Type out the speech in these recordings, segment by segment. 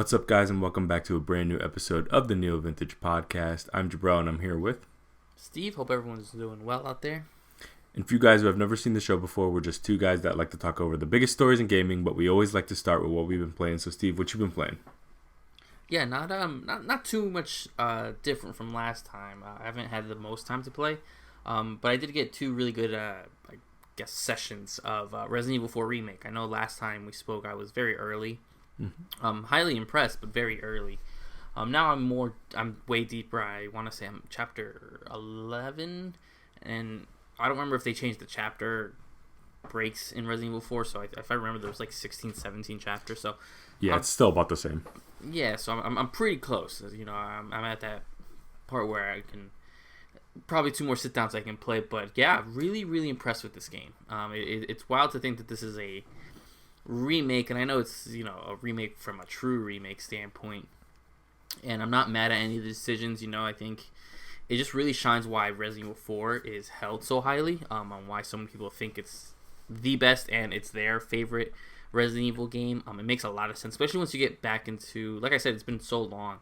What's up, guys, and welcome back to a brand new episode of the NeoVintage podcast. I'm Jabril, and I'm here with Steve. Hope everyone's doing well out there. And for you guys who have never seen the show before, we're just two guys that like to talk over the biggest stories in gaming, but we always like to start with what we've been playing. So, Steve, what you been playing? Yeah, not too much different from last time. I haven't had the most time to play, but I did get two really good, sessions of Resident Evil 4 Remake. I know last time we spoke, I was very early. Highly impressed, but very early. Now I'm way deeper. I want to say I'm chapter 11, and I don't remember if they changed the chapter breaks in Resident Evil 4. So if I remember, there was like 16, 17 chapters. So yeah, it's still about the same. Yeah, so I'm pretty close. You know, I'm at that part where I can probably two more sit downs I can play. But yeah, really, really impressed with this game. It's wild to think that this is a remake, and I know it's, you know, a remake from a true remake standpoint, and I'm not mad at any of the decisions. You know, I think it just really shines why Resident Evil 4 is held so highly, on why so many people think it's the best and it's their favorite Resident Evil game. It makes a lot of sense, especially once you get back into, like I said, it's been so long.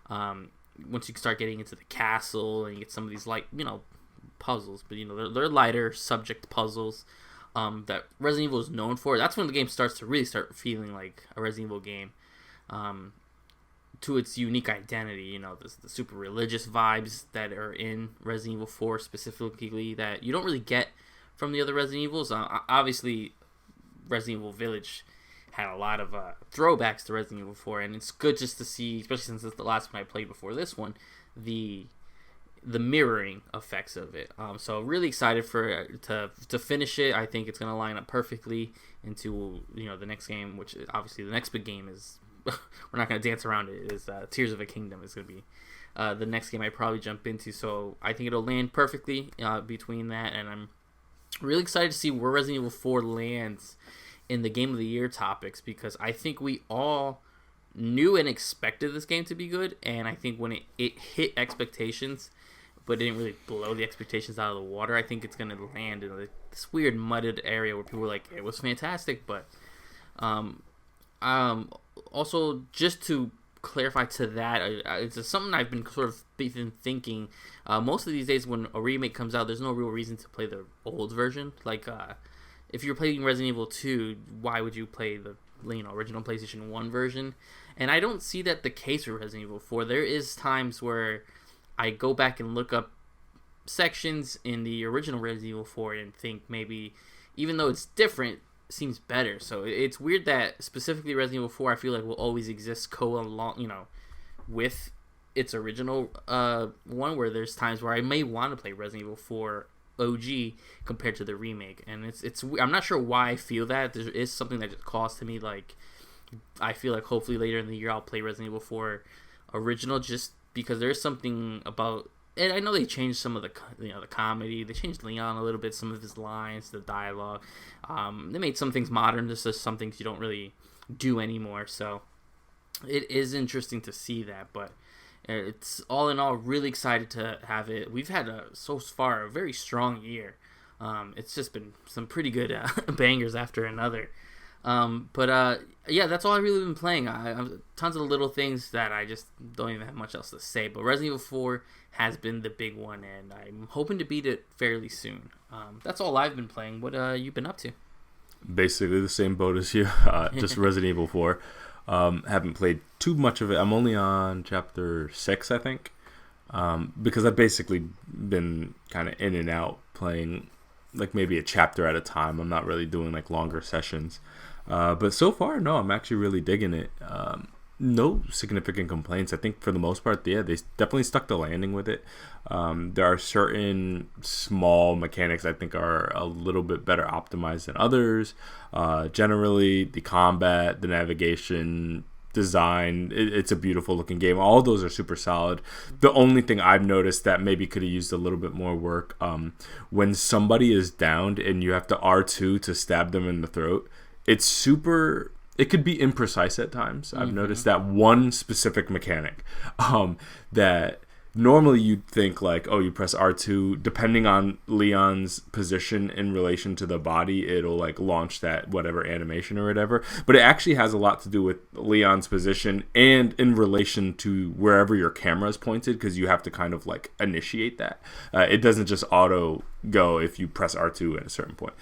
Once you start getting into the castle and you get some of these light, you know, puzzles, but you know, they're lighter subject puzzles. That Resident Evil is known for. That's when the game starts to really start feeling like a Resident Evil game, to its unique identity. You know, the super religious vibes that are in Resident Evil 4 specifically that you don't really get from the other Resident Evils. Obviously, Resident Evil Village had a lot of throwbacks to Resident Evil 4, and it's good just to see, especially since it's the last one I played before this one, the mirroring effects of it. So really excited for to finish it. I think it's going to line up perfectly into, you know, the next game, which is obviously the next big game is we're not going to dance around it, is Tears of a Kingdom is going to be the next game I probably jump into. So I think it'll land perfectly between that, and I'm really excited to see where Resident Evil 4 lands in the Game of the Year topics, because I think we all knew and expected this game to be good, and I think when it hit expectations, but it didn't really blow the expectations out of the water, I think it's going to land in this weird mudded area where people were like, it was fantastic. But also, just to clarify to that, it's something I've been sort of thinking. Most of these days when a remake comes out, there's no real reason to play the old version. Like, if you're playing Resident Evil 2, why would you play the, you know, original PlayStation 1 version? And I don't see that the case with Resident Evil 4. There is times where I go back and look up sections in the original Resident Evil 4 and think maybe, even though it's different, it seems better. So it's weird that specifically Resident Evil 4, I feel like, will always exist along, you know, with its original one, where there's times where I may want to play Resident Evil 4 OG compared to the remake, and it's I'm not sure why I feel that. There is something that just calls to me, like, I feel like hopefully later in the year I'll play Resident Evil 4 original, just because there's something about, and I know they changed some of the, you know, the comedy. They changed Leon a little bit, some of his lines, the dialogue. They made some things modern. There's just some things you don't really do anymore. So it is interesting to see that. But it's all in all really excited to have it. We've had so far a very strong year. It's just been some pretty good bangers after another. Yeah, that's all I've really been playing. Tons of little things that I just don't even have much else to say. But Resident Evil 4 has been the big one, and I'm hoping to beat it fairly soon. That's all I've been playing. What you been up to? Basically the same boat as you, just Resident Evil 4. Haven't played too much of it. I'm only on chapter 6, I think, because I've basically been kind of in and out playing like maybe a chapter at a time. I'm not really doing like longer sessions. But so far, no, I'm actually really digging it. No significant complaints. I think for the most part, yeah, they definitely stuck the landing with it. There are certain small mechanics I think are a little bit better optimized than others. Generally, the combat, the navigation, design, it's a beautiful looking game. All of those are super solid. The only thing I've noticed that maybe could have used a little bit more work, when somebody is downed and you have to R2 to stab them in the throat, it could be imprecise at times. I've noticed that one specific mechanic that normally you'd think like, oh, you press R2, depending on Leon's position in relation to the body, it'll like launch that whatever animation or whatever. But it actually has a lot to do with Leon's position and in relation to wherever your camera is pointed, because you have to kind of like initiate that. It doesn't just auto go if you press R2 at a certain point.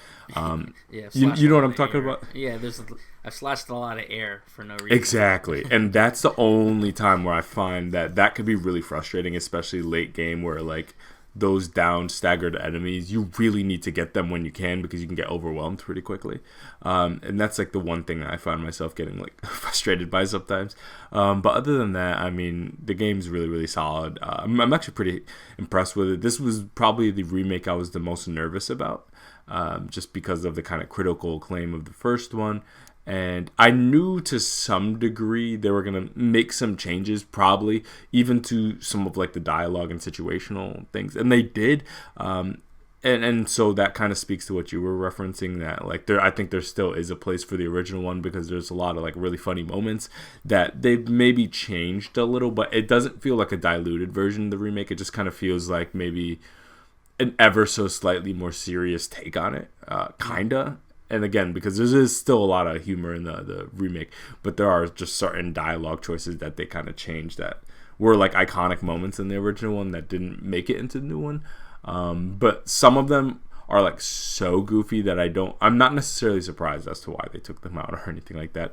Yeah, you know what I'm talking about? Yeah, I've slashed a lot of air for no reason. Exactly, and that's the only time where I find that could be really frustrating, especially late game where like those down staggered enemies, you really need to get them when you can because you can get overwhelmed pretty quickly. And that's like the one thing I find myself getting like frustrated by sometimes. But other than that, I mean, the game's really, really solid. I'm actually pretty impressed with it. This was probably the remake I was the most nervous about, just because of the kind of critical acclaim of the first one. And I knew to some degree they were going to make some changes, probably even to some of like the dialogue and situational things. And they did. And so that kind of speaks to what you were referencing, that like I think there still is a place for the original one because there's a lot of like really funny moments that they've maybe changed a little, but it doesn't feel like a diluted version of the remake. It just kind of feels like maybe an ever so slightly more serious take on it, kinda. And again, because there is still a lot of humor in the remake, but there are just certain dialogue choices that they kind of changed that were like iconic moments in the original one that didn't make it into the new one. But some of them are like so goofy that I'm not necessarily surprised as to why they took them out or anything like that.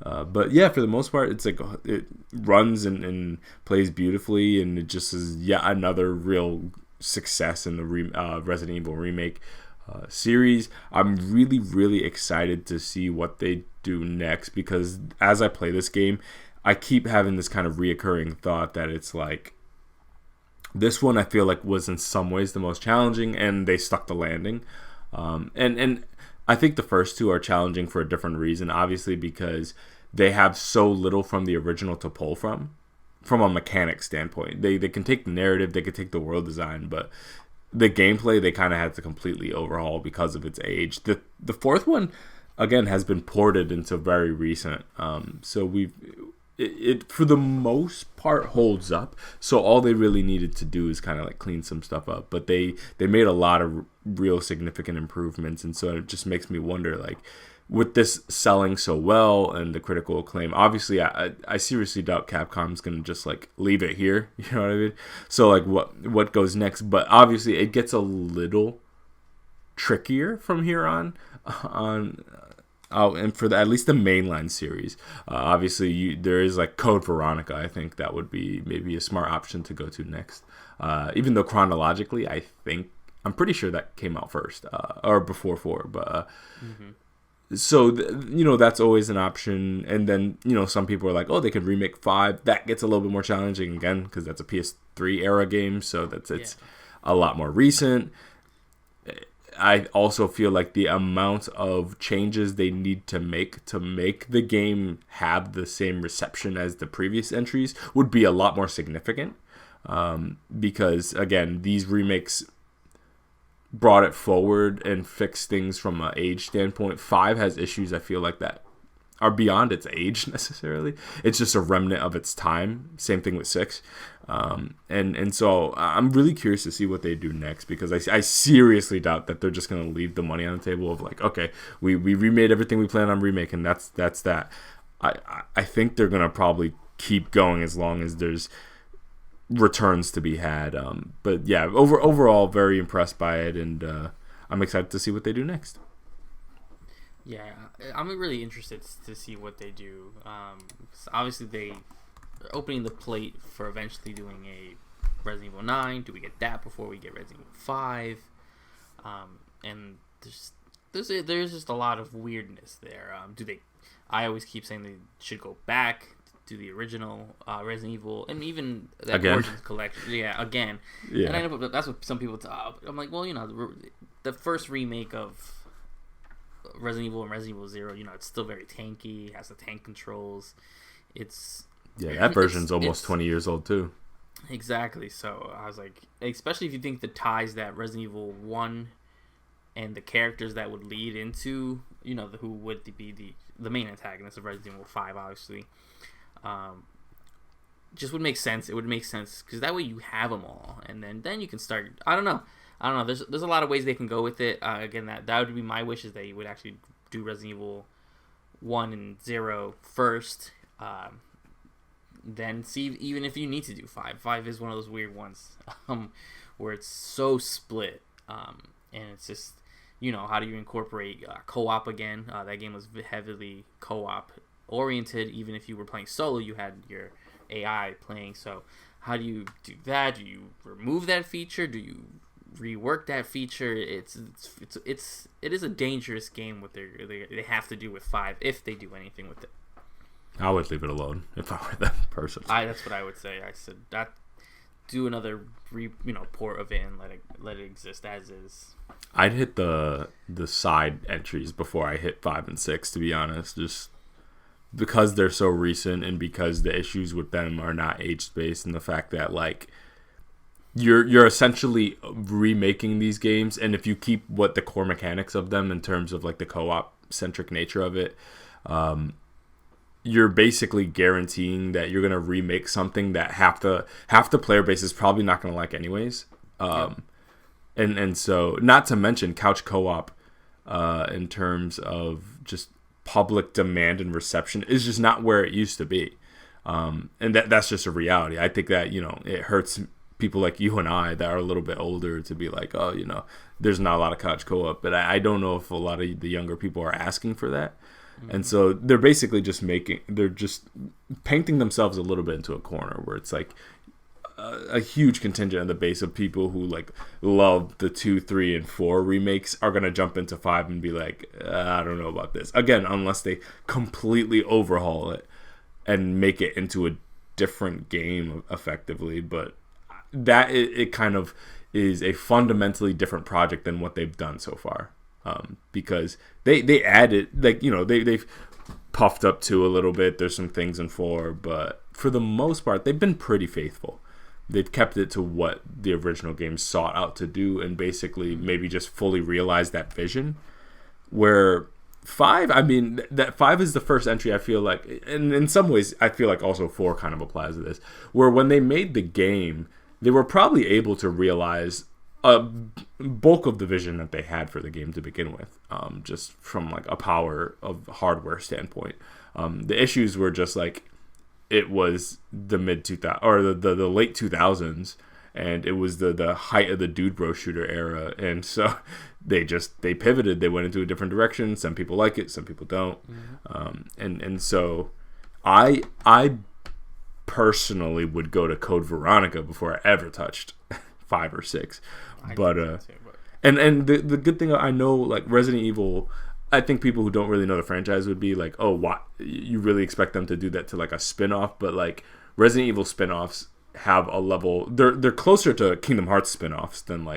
But yeah, for the most part, it's like it runs and plays beautifully, and it just is yet another real success in the Resident Evil remake series. I'm really, really excited to see what they do next, because as I play this game, I keep having this kind of reoccurring thought that it's like this one I feel like was in some ways the most challenging, and they stuck the landing. And I think the first two are challenging for a different reason, obviously because they have so little from the original to pull from a mechanic standpoint. They can take the narrative, they can take the world design, but the gameplay they kind of had to completely overhaul because of its age. The fourth one again has been ported into very recent, so it for the most part holds up. So all they really needed to do is kind of like clean some stuff up, but they made a lot of real significant improvements, and so it just makes me wonder, like, with this selling so well and the critical acclaim, obviously I seriously doubt Capcom's gonna just like leave it here. You know what I mean? So like what goes next? But obviously it gets a little trickier from here on. And for at least the mainline series, obviously there is like Code Veronica. I think that would be maybe a smart option to go to next. Even though chronologically, I'm pretty sure that came out first or before 4, but. So, that's always an option. And then, some people are like, oh, they could remake 5. That gets a little bit more challenging again because that's a PS3 era game. So it's a lot more recent. I also feel like the amount of changes they need to make the game have the same reception as the previous entries would be a lot more significant. Because, again, these remakes brought it forward and fixed things from an age standpoint. 5 has issues, I feel like, that are beyond its age necessarily. It's just a remnant of its time. Same thing with 6. And so I'm really curious to see what they do next, because I seriously doubt that they're just going to leave the money on the table of like, okay, we remade everything we plan on remaking. That's that. I think they're going to probably keep going as long as there's returns to be had. But yeah, overall very impressed by it, and I'm excited to see what they do next. Yeah, I'm really interested to see what they do. Obviously they're opening the plate for eventually doing a Resident Evil 9. Do we get that before we get Resident Evil 5? And there's just a lot of weirdness there. I always keep saying they should go back to the original Resident Evil, and even that Origins collection. Yeah, again. Yeah. And I know that's what some people talk. I'm like, well, the first remake of Resident Evil and Resident Evil 0, it's still very tanky. It has the tank controls. That version's almost 20 years old too. Exactly. So I was like, especially if you think the ties that Resident Evil 1 and the characters that would lead into, who would be the main antagonist of Resident Evil 5, obviously. just would make sense. It would make sense because that way you have them all, and then you can start. I don't know. There's a lot of ways they can go with it. Again, that would be my wish, is that you would actually do Resident Evil 1 and 0 first. Then see, even if you need to do 5. 5 is one of those weird ones where it's so split, and it's just, how do you incorporate co-op again? That game was heavily co-op oriented. Even if you were playing solo, you had your AI playing. So how do you do that? Do you remove that feature? Do you rework that feature? It is a dangerous game. What they have to do with 5, if they do anything with it. I would leave it alone if I were that person. That's what I would say. I said that, do another port of it and let it exist as is. I'd hit the side entries before I hit 5 and 6, to be honest, just because they're so recent and because the issues with them are not age based, and the fact that you're essentially remaking these games, and if you keep what the core mechanics of them in terms of the co-op centric nature of it, you're basically guaranteeing that you're going to remake something that half the player base is probably not going to like anyways. And so, not to mention couch co-op in terms of just public demand and reception is just not where it used to be. And that's just a reality. I think that, it hurts people like you and I that are a little bit older to be like, oh, there's not a lot of couch co-op. But I don't know if a lot of the younger people are asking for that. And so they're basically just painting themselves a little bit into a corner where it's a huge contingent of the base of people who love the 2, 3, and 4 remakes are going to jump into 5 and be like, I don't know about this. Again, unless they completely overhaul it and make it into a different game effectively. But that it kind of is a fundamentally different project than what they've done so far. Because they added, they've puffed up 2 a little bit. There's some things in 4, but for the most part, they've been pretty faithful. They've kept it to what the original game sought out to do, and basically maybe just fully realized that vision. Where 5, that 5 is the first entry, I feel like, and in some ways, I feel like also 4 kind of applies to this, where when they made the game, they were probably able to realize a bulk of the vision that they had for the game to begin with, just from a power of hardware standpoint. The issues were just it was the mid 2000s or the late 2000s, and it was the height of the dude bro shooter era, and so they pivoted. They went into a different direction. Some people like it, some people don't. And so I personally would go to Code Veronica before I ever touched 5 or 6. And the good thing, I know, Resident Evil, I think people who don't really know the franchise would be like, oh, what, you really expect them to do that to a spin-off? But Resident Evil spin-offs have a level, they're closer to Kingdom Hearts spin-offs than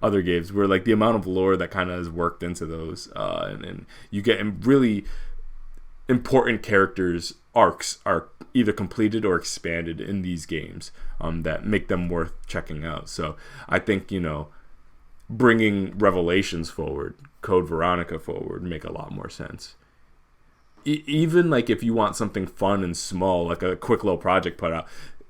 other games, where the amount of lore that kind of is worked into those, and you get really important characters arcs are either completed or expanded in these games, that make them worth checking out. So I think, bringing Revelations forward, Code Veronica forward, make a lot more sense. Even if you want something fun and small, like a quick little project put out,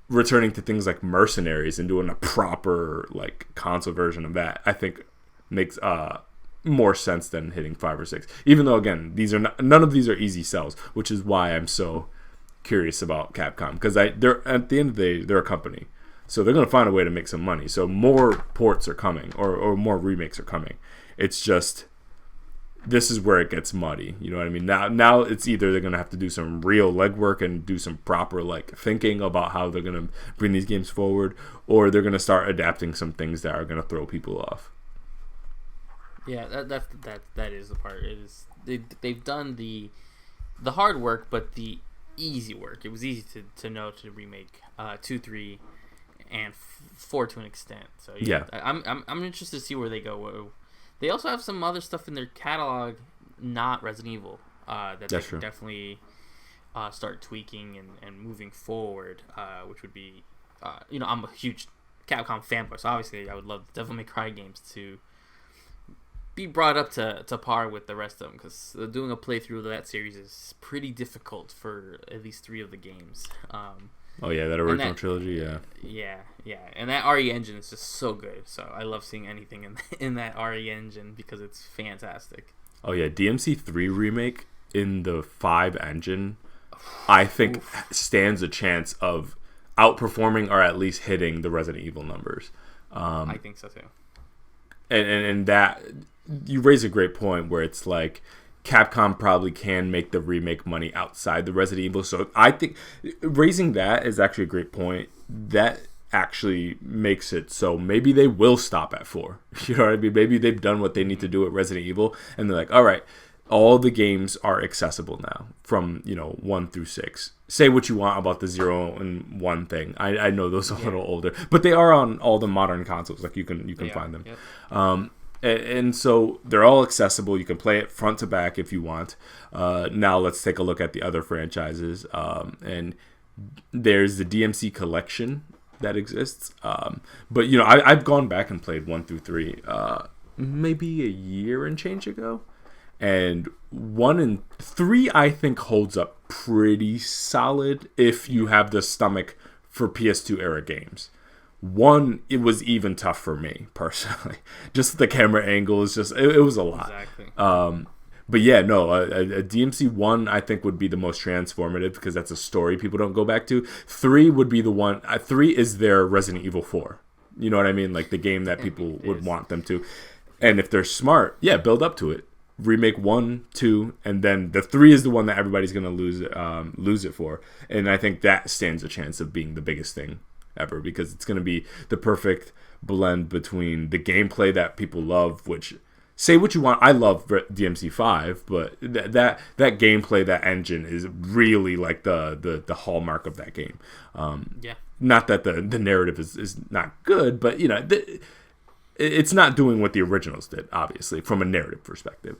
returning to things like Mercenaries and doing a proper console version of that, I think makes more sense than hitting 5 or 6. Even though, again, none of these are easy sells, which is why I'm so curious about Capcom, because they're, at the end of the day, they're a company, so they're going to find a way to make some money. So more ports are coming, or more remakes are coming. It's just, this is where it gets muddy. You know what I mean? Now it's either they're going to have to do some real legwork and do some proper thinking about how they're going to bring these games forward, or they're going to start adapting some things that are going to throw people off. Yeah, that is the part. It is they've done the hard work, but the easy work. It was easy to know to remake 2, 3, and 4 to an extent. So yeah. I'm interested to see where they go. They also have some other stuff in their catalog, not Resident Evil, that they can definitely start tweaking and moving forward, which would be, I'm a huge Capcom fanboy, so obviously I would love the Devil May Cry games to be brought up to par with the rest of them, because doing a playthrough of that series is pretty difficult for at least 3 of the games. Oh yeah, that original trilogy. Yeah. Yeah, and that RE engine is just so good. So I love seeing anything in that RE engine because it's fantastic. Oh yeah, DMC3 remake in the 5 engine, I think stands a chance of outperforming or at least hitting the Resident Evil numbers. I think so too. And that you raise a great point where it's like Capcom probably can make the remake money outside the Resident Evil. So I think raising that is actually a great point. That actually makes it so maybe they will stop at 4. You know what I mean? Maybe they've done what they need to do at Resident Evil, and they're like, all right, all the games are accessible now from 1 through 6. Say what you want about the 0 and 1 thing. I know those are a little older, but they are on all the modern consoles. Like you can find them. Yep. And so they're all accessible. You can play it front to back if you want. Now let's take a look at the other franchises. And there's the DMC collection that exists. But I've gone back and played 1 through 3 maybe a year and change ago. And 1 and 3 I think holds up pretty solid if you have the stomach for PS2 era games. 1, it was even tough for me personally. Just the camera angle is just it was a lot. Exactly. But yeah, no, a DMC 1 I think would be the most transformative because that's a story people don't go back to. 3 would be the one. 3 is their Resident Evil 4. You know what I mean? Like the game that people would want them to. And if they're smart, yeah, build up to it. Remake 1, 2, and then the 3 is the one that everybody's gonna lose it for. And I think that stands a chance of being the biggest thing ever because it's going to be the perfect blend between the gameplay that people love, which say what you want, I love DMC5, but that gameplay, that engine is really like the hallmark of that game. Not that the narrative is not good, but it's not doing what the originals did, obviously, from a narrative perspective.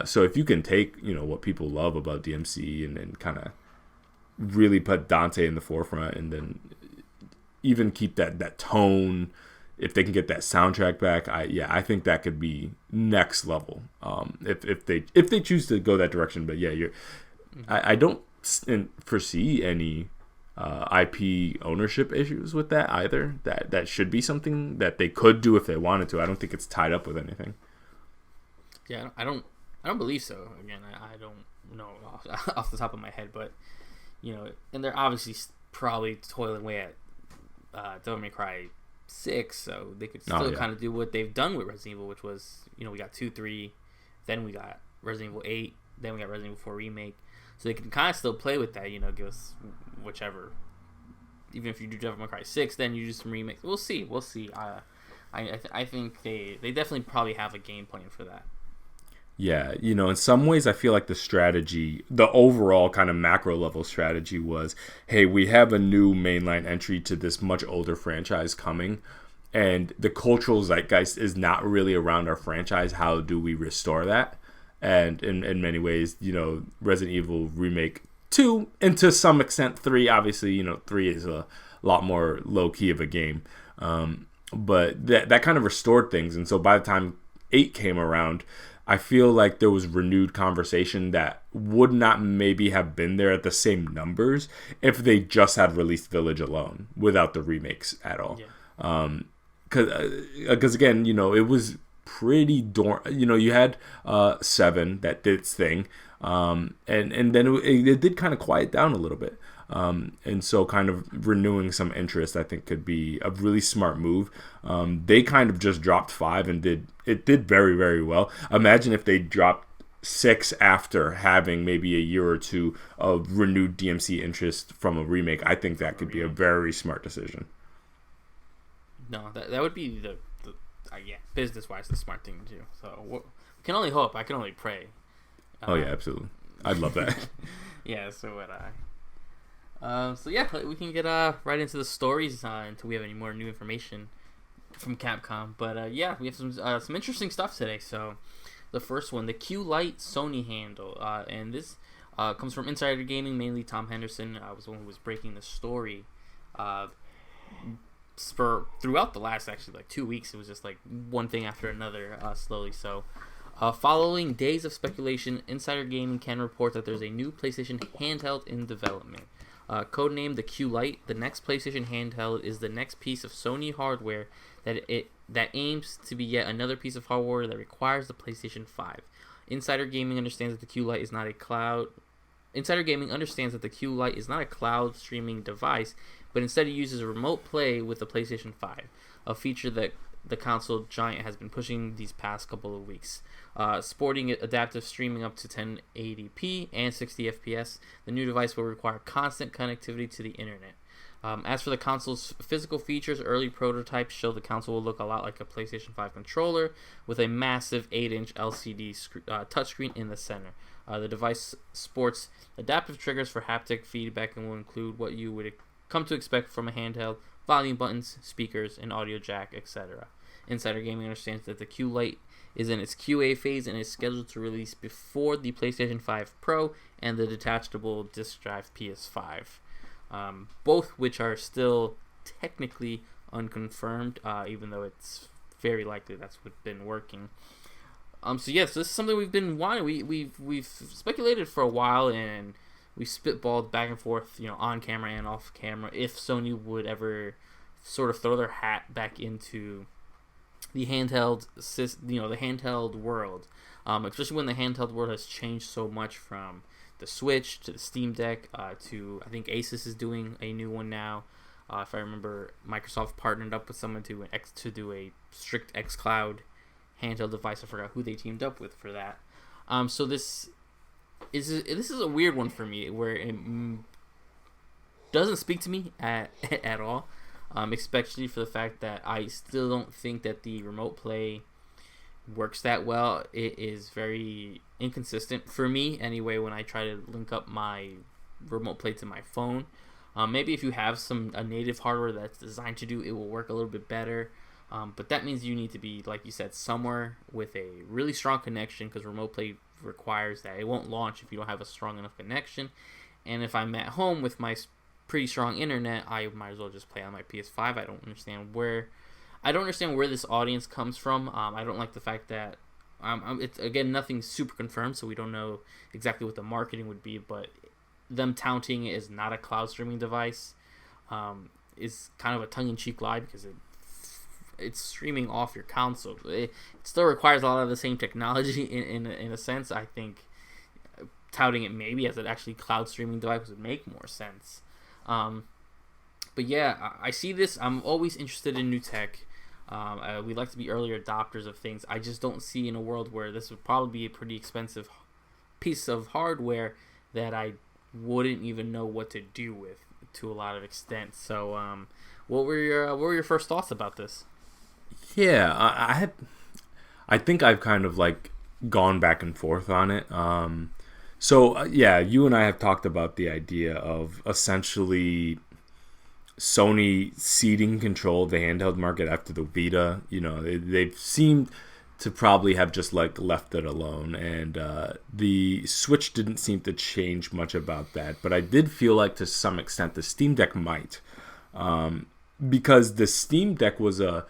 So if you can take what people love about DMC and then kind of really put Dante in the forefront and then even keep that tone, if they can get that soundtrack back, I think that could be next level. If they choose to go that direction, but yeah, I don't foresee any IP ownership issues with that either. That should be something that they could do if they wanted to. I don't think it's tied up with anything. Yeah, I don't believe so. Again, I don't know off the top of my head, but and they're obviously probably toiling away at Devil May Cry 6, so they could still kind of do what they've done with Resident Evil, which was, we got 2, 3, then we got Resident Evil 8, then we got Resident Evil 4 Remake. So they can kind of still play with that, give us whichever. Even if you do Devil May Cry 6, then you do some remakes. We'll see. I think they definitely probably have a game plan for that. Yeah, in some ways I feel like the strategy, the overall kind of macro level strategy was, hey, we have a new mainline entry to this much older franchise coming, and the cultural zeitgeist is not really around our franchise. How do we restore that? And in many ways, Resident Evil Remake 2, and to some extent 3, obviously, 3 is a lot more low-key of a game. But that kind of restored things, and so by the time 8 came around, I feel like there was renewed conversation that would not maybe have been there at the same numbers if they just had released Village alone without the remakes at all. Yeah. Because again, it was pretty you had 7 that did its thing, and then it did kind of quiet down a little bit. And so kind of renewing some interest, I think, could be a really smart move. They kind of just dropped 5 and did very, very well. Imagine if they dropped 6 after having maybe a year or 2 of renewed DMC interest from a remake. I think that could be a very smart decision. No, that would be the business-wise, the smart thing to do. So we can only hope. I can only pray. Oh, yeah, absolutely. I'd love that. Yeah, so would I. So yeah, we can get right into the stories until we have any more new information from Capcom. But yeah, we have some interesting stuff today. So the first one, the Lite Sony handle, and this comes from Insider Gaming, mainly Tom Henderson was the one who was breaking the story. Throughout the last 2 weeks, it was just like one thing after another, slowly. So following days of speculation, Insider Gaming can report that there's a new PlayStation handheld in development. Codenamed the Q Lite, the next PlayStation handheld is the next piece of Sony hardware that aims to be yet another piece of hardware that requires the PlayStation 5. Insider Gaming understands that the Q Lite is not a cloud. Insider Gaming understands that the Q Lite is not a cloud streaming device, but instead it uses a remote play with the PlayStation 5, a feature that the console giant has been pushing these past couple of weeks. Sporting adaptive streaming up to 1080p and 60 FPS, the new device will require constant connectivity to the internet. As for the console's physical features, early prototypes show the console will look a lot like a PlayStation 5 controller with a massive 8-inch LCD touchscreen in the center. The device sports adaptive triggers for haptic feedback and will include what you would come to expect from a handheld: volume buttons, speakers, an audio jack, etc. Insider Gaming understands that the Q Lite is in its QA phase and is scheduled to release before the PlayStation 5 Pro and the detachable disc drive PS5. Both which are still technically unconfirmed, even though it's very likely that's what's been working. So yes, this is something we've been wanting. We've speculated for a while, and we spitballed back and forth, on camera and off camera, if Sony would ever sort of throw their hat back into the handheld, the handheld world, especially when the handheld world has changed so much from the Switch to the Steam Deck to, I think Asus is doing a new one now. If I remember, Microsoft partnered up with someone to do a strict xCloud handheld device. I forgot who they teamed up with for that. So this is a weird one for me, where it doesn't speak to me at all. Especially for the fact that I still don't think that the remote play works that well. It is very inconsistent for me anyway when I try to link up my remote play to my phone. Maybe if you have a native hardware that's designed to do, it will work a little bit better. But that means you need to be, like you said, somewhere with a really strong connection, because remote play requires that. It won't launch if you don't have a strong enough connection. And if I'm at home with my pretty strong internet, I might as well just play on my PS5. I don't understand where this audience comes from. I don't like the fact that it's, again, nothing super confirmed, so we don't know exactly what the marketing would be, but them touting it as not a cloud streaming device is kind of a tongue-in-cheek lie, because it's streaming off your console. It still requires a lot of the same technology in a sense. I think touting it maybe as an actually cloud streaming device would make more sense. But yeah, I see this. I'm always interested in new tech. We like to be early adopters of things. I just don't see in a world where this would probably be a pretty expensive piece of hardware that I wouldn't even know what to do with to a lot of extent. So, what were your first thoughts about this? Yeah, I think I've kind of like gone back and forth on it. So yeah, you and I have talked about the idea of essentially Sony ceding control of the handheld market after the Vita. They've seemed to probably have just like left it alone, and the Switch didn't seem to change much about that. But I did feel like to some extent the Steam Deck might, because the Steam Deck was a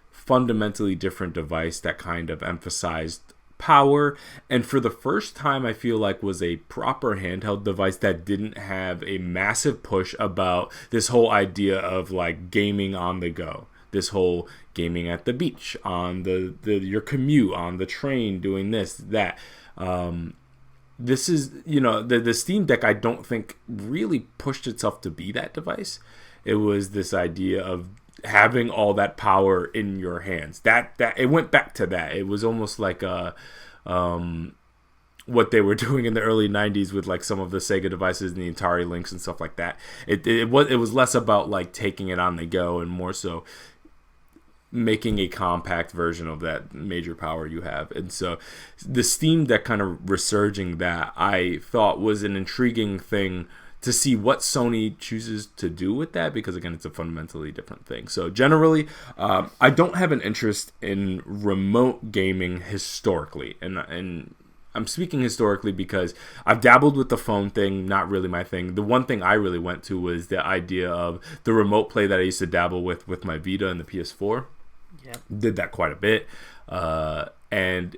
fundamentally different device that kind of emphasized power, and for the first time I feel like was a proper handheld device that didn't have a massive push about this whole idea of like gaming on the go, this whole gaming at the beach, on your commute, on the train, doing this, that. This is, the Steam Deck, I don't think really pushed itself to be that device. It was this idea of having all that power in your hands. That it went back to that. It was almost like what they were doing in the early 90s with like some of the Sega devices and the Atari Lynx and stuff like that. It was less about like taking it on the go and more so making a compact version of that major power you have. And so the Steam Deck kind of resurging that, I thought was an intriguing thing to see what Sony chooses to do with that, because again, it's a fundamentally different thing. So generally, I don't have an interest in remote gaming historically, and I'm speaking historically because I've dabbled with the phone thing, not really my thing. The one thing I really went to was the idea of the remote play that I used to dabble with my Vita and the PS4. Yeah, did that quite a bit, and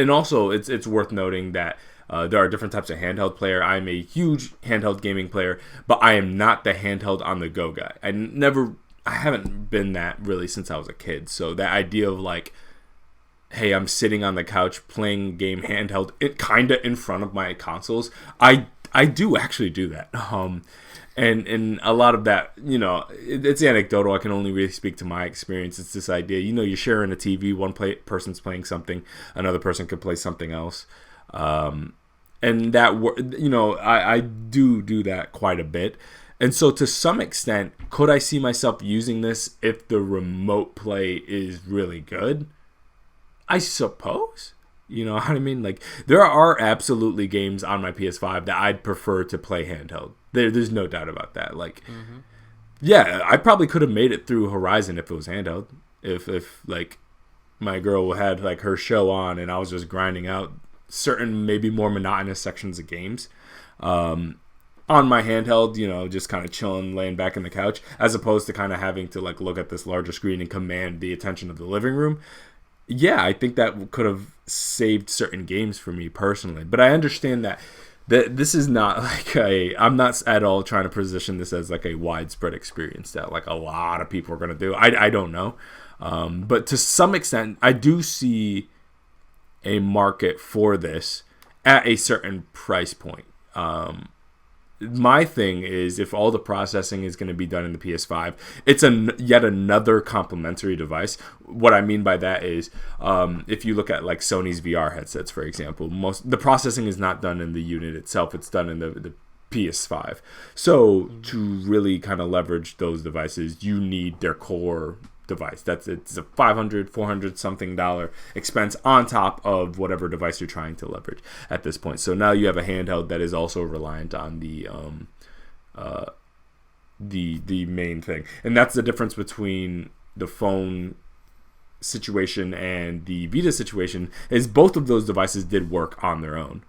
also it's worth noting that There are different types of handheld player. I'm a huge handheld gaming player, but I am not the handheld on the go guy. I haven't been that really since I was a kid. So that idea of like, hey, I'm sitting on the couch playing game handheld, it kind of in front of my consoles. I do actually do that. And a lot of that, it's anecdotal. I can only really speak to my experience. It's this idea, you're sharing a TV. One person's playing something, another person could play something else. And that, I do that quite a bit. And so to some extent, could I see myself using this if the remote play is really good? I suppose. You know what I mean? Like, there are absolutely games on my PS5 that I'd prefer to play handheld. There's no doubt about that. Like, yeah, I probably could have made it through Horizon if it was handheld. If like, my girl had, like, her show on and I was just grinding out certain, maybe more monotonous sections of games. On my handheld, just kind of chilling, laying back in the couch, as opposed to kind of having to, like, look at this larger screen and command the attention of the living room. Yeah, I think that could have saved certain games for me personally. But I understand that this is not like I'm not at all trying to position this as like a widespread experience that like a lot of people are going to do. I don't know. But to some extent, I do see a market for this at a certain price point. My thing is, if all the processing is going to be done in the PS5, it's yet another complementary device. What I mean by that is, if you look at like Sony's VR headsets, for example, the processing is not done in the unit itself; it's done in the PS5. So to really kind of leverage those devices, you need their core device. It's a $500 something expense on top of whatever device you're trying to leverage at this point. So now you have a handheld that is also reliant on the main thing, and that's the difference between the phone situation and the Vita situation. Is both of those devices did work on their own.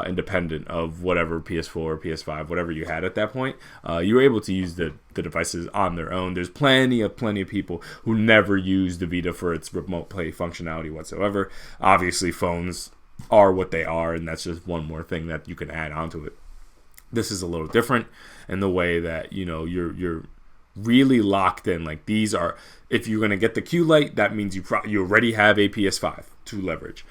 Independent of whatever PS4 or PS5, whatever you had at that point, you were able to use the devices on their own. There's plenty of people who never use the Vita for its remote play functionality whatsoever. Obviously, phones are what they are, and that's just one more thing that you can add onto it. This is a little different in the way that you're really locked in. Like, these are, if you're going to get the Q Lite, that means you already have a PS5 to leverage.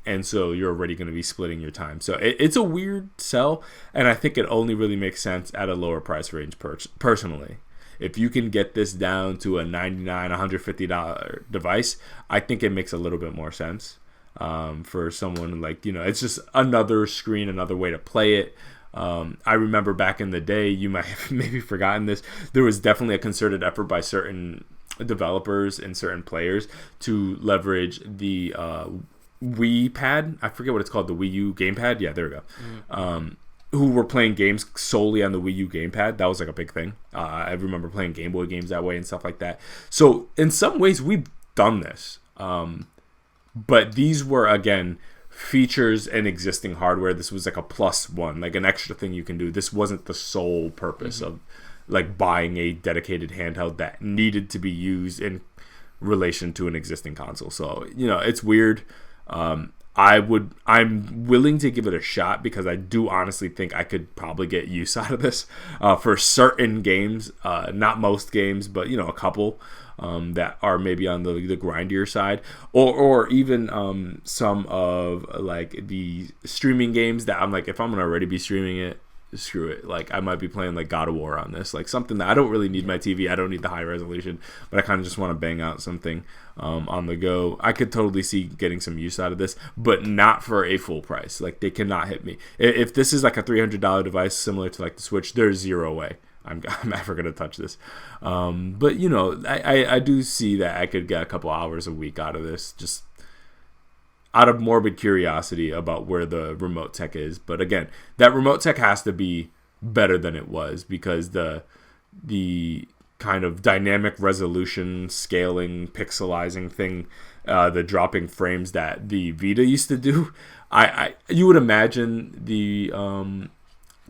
And so you're already going to be splitting your time. So it's a weird sell, and I think it only really makes sense at a lower price range personally. If you can get this down to a $99, $150 device, I think it makes a little bit more sense for someone like, it's just another screen, another way to play it. I remember back in the day, you might have maybe forgotten this, there was definitely a concerted effort by certain developers and certain players to leverage the Wii pad. I forget what it's called, the Wii U gamepad. Yeah, there we go. Who were playing games solely on the Wii U gamepad. That was like a big thing. I remember playing Game Boy games that way and stuff like that. So in some ways, we've done this. But these were, again, features and existing hardware. This was like a plus one, like an extra thing you can do. This wasn't the sole purpose of like buying a dedicated handheld that needed to be used in relation to an existing console. So, it's weird. I'm willing to give it a shot because I do honestly think I could probably get use out of this for certain games, not most games, but a couple that are maybe on the grindier side, or even some of like the streaming games that I'm like, if I'm gonna already be streaming it, screw it. Like, I might be playing like God of War on this, like something that I don't really need my TV. I don't need the high resolution, but I kind of just want to bang out something on the go. I could totally see getting some use out of this, but not for a full price. Like, they cannot hit me. If this is like a $300 device similar to like the Switch, there's zero way I'm ever gonna touch this. But I do see that I could get a couple hours a week out of this, just out of morbid curiosity about where the remote tech is. But again, that remote tech has to be better than it was, because the kind of dynamic resolution, scaling, pixelizing thing, the dropping frames that the Vita used to do, you would imagine the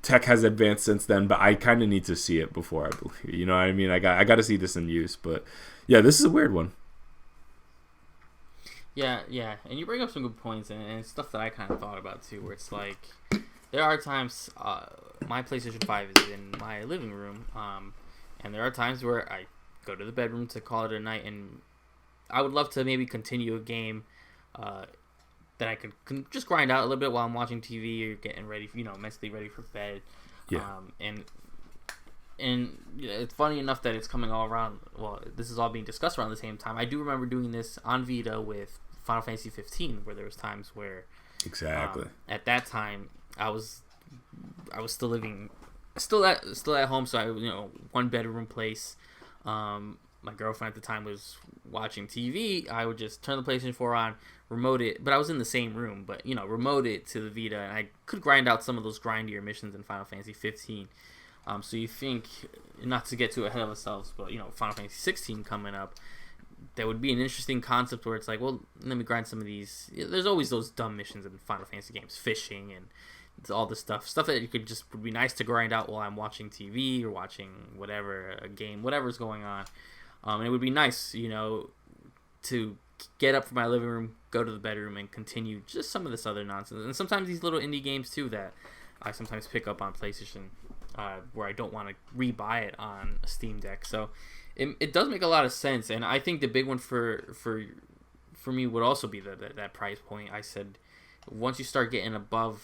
tech has advanced since then, but I kind of need to see it before I believe. You know what I mean? I got to see this in use. But yeah, this is a weird one. Yeah, and you bring up some good points, and stuff that I kind of thought about too, where it's like there are times my PlayStation 5 is in my living room, and there are times where I go to the bedroom to call it a night, and I would love to maybe continue a game that I could just grind out a little bit while I'm watching TV or getting ready, mentally ready for bed. Yeah. And it's funny enough that it's coming all around. Well, this is all being discussed around the same time. I do remember doing this on Vita with Final Fantasy 15, where there was times where exactly at that time I was still at home, so I one bedroom place. My girlfriend at the time was watching TV. I would just turn the PlayStation 4 on, remote it, but I was in the same room, but remote it to the Vita, and I could grind out some of those grindier missions in Final Fantasy 15. So you think, not to get too ahead of ourselves, but Final Fantasy 16 coming up, that would be an interesting concept where it's like, well, let me grind some of these. There's always those dumb missions in Final Fantasy games, fishing and all this stuff that you could just would be nice to grind out while I'm watching TV or watching whatever, a game, whatever's going on. And it would be nice, to get up from my living room, go to the bedroom, and continue just some of this other nonsense. And sometimes these little indie games too that I sometimes pick up on PlayStation, where I don't want to rebuy it on a Steam Deck. So it does make a lot of sense, and I think the big one for me would also be that price point. I said once you start getting above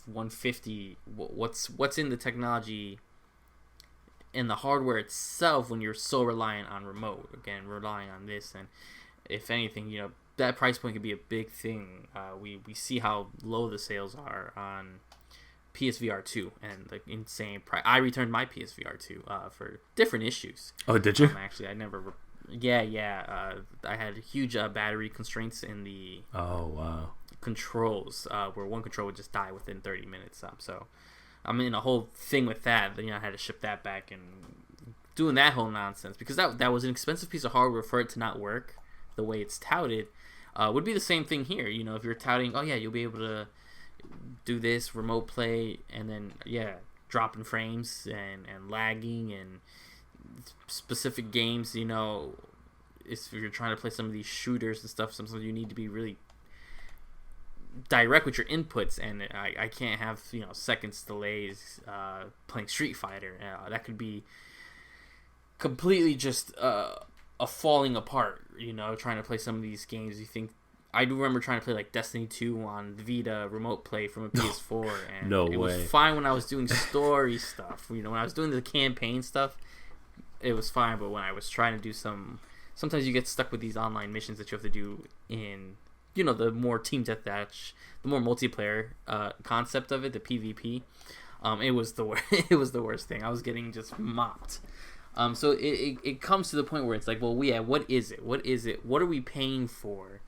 150, what's in the technology and the hardware itself when you're so reliant on remote, again relying on this, and if anything, that price point could be a big thing. We see how low the sales are on PSVR 2 and the insane price. I returned my PSVR 2 for different issues. Oh, did you? Actually, I never. Yeah. I had huge battery constraints in the controls, where one control would just die within 30 minutes. So I'm in a whole thing with that. Then I had to ship that back and doing that whole nonsense because that was an expensive piece of hardware for it to not work the way it's touted. Would be the same thing here. If you're touting, oh yeah, you'll be able to do this remote play, and then dropping frames and lagging and specific games. If you're trying to play some of these shooters and stuff, sometimes you need to be really direct with your inputs, and I can't have seconds delays playing Street Fighter. That could be completely just a falling apart. Trying to play some of these games, you think. I do remember trying to play like Destiny 2 on Vita remote play from a PS4, and it was fine when I was doing story stuff. When I was doing the campaign stuff, it was fine. But when I was trying to do sometimes you get stuck with these online missions that you have to do in, the more team deathmatch, the more multiplayer concept of it, the PvP. It was the it was the worst thing. I was getting just mopped. So it comes to the point where it's like, well, yeah, what is it? What is it? What are we paying for?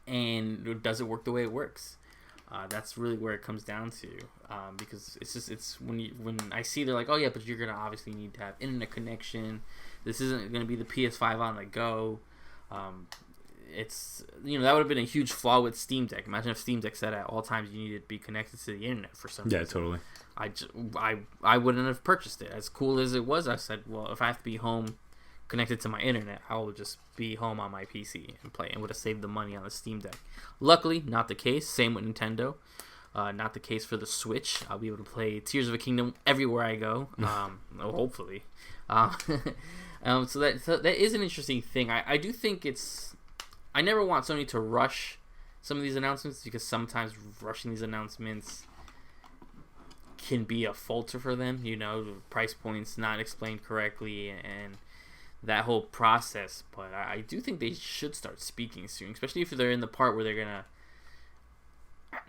And does it work the way it works? That's really where it comes down to, because it's when I see they're like, oh yeah, but you're gonna obviously need to have internet connection. This isn't gonna be the PS5 on the go. It's that would have been a huge flaw with Steam Deck. Imagine if Steam Deck said at all times you needed to be connected to the internet for some reason. Yeah, totally. I wouldn't have purchased it. As cool as it was, I said, well, if I have to be home connected to my internet, I will just be home on my PC and play, and would have saved the money on the Steam Deck. Luckily, not the case. Same with Nintendo. Not the case for the Switch. I'll be able to play Tears of a Kingdom everywhere I go. Hopefully. So that is an interesting thing. I do think I never want Sony to rush some of these announcements, because sometimes rushing these announcements can be a falter for them. Price points not explained correctly and that whole process. But I do think they should start speaking soon, especially if they're in the part where they're gonna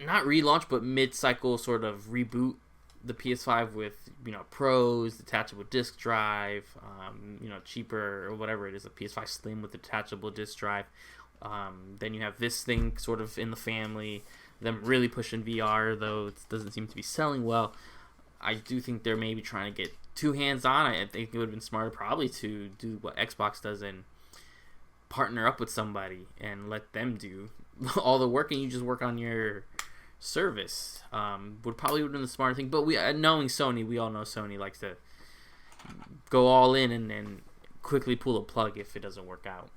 not relaunch but mid-cycle sort of reboot the PS5 with pros, detachable disc drive, cheaper or whatever it is, a PS5 Slim with detachable disc drive. Then you have this thing sort of in the family. Them really pushing VR, though it doesn't seem to be selling well. I do think they're maybe trying to get too hands-on. I think it would have been smarter probably to do what Xbox does and partner up with somebody and let them do all the work, and you just work on your service. Would probably have been the smarter thing. But knowing Sony, we all know Sony likes to go all in and quickly pull a plug if it doesn't work out.